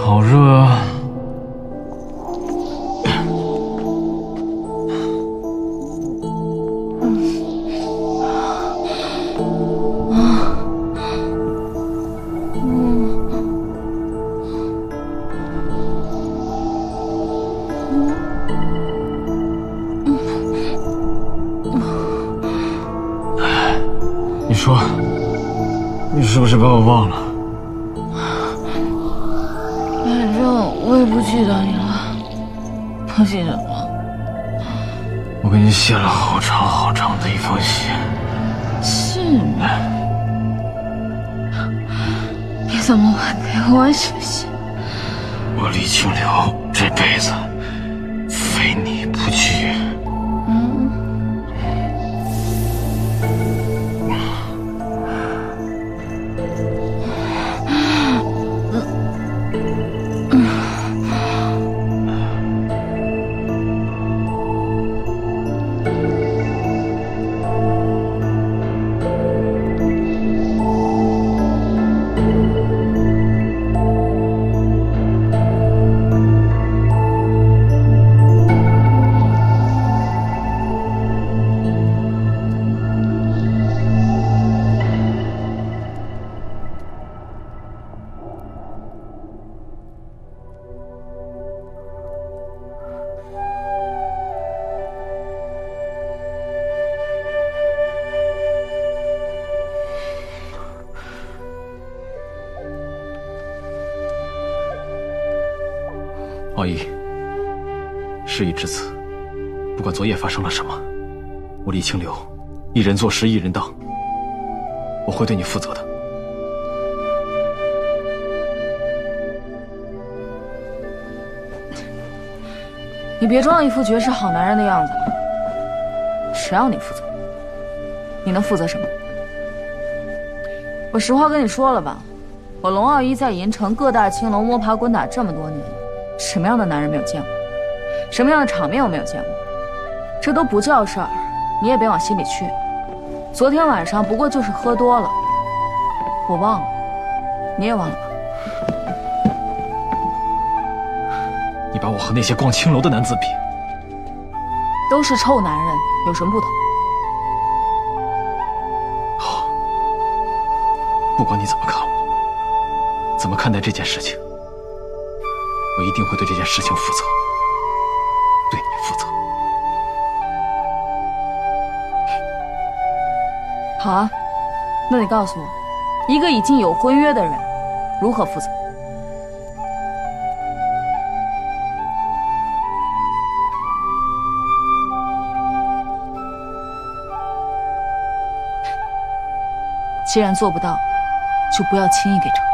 好热啊！你说，你是不是把我忘了？反正我也不记得你了，不记得了。我给你写了好长好长的一封信。信？你怎么会给我写信？我李清流这辈子非你不娶。王姨，事已至此，不管昨夜发生了什么，我李清流一人做事一人当，我会对你负责的。你别装一副绝世好男人的样子了，谁让你负责？你能负责什么？我实话跟你说了吧，我龙傲一在银城各大青楼摸爬滚打这么多年，什么样的男人没有见过？什么样的场面我没有见过？这都不叫事儿，你也别往心里去。昨天晚上不过就是喝多了，我忘了，你也忘了吧？你把我和那些逛青楼的男子比，都是臭男人，有什么不同？好，不管你怎么看我，怎么看待这件事情，我一定会对这件事情负责，对你负责。好啊，那你告诉我，一个已经有婚约的人如何负责？既然做不到，就不要轻易给承诺。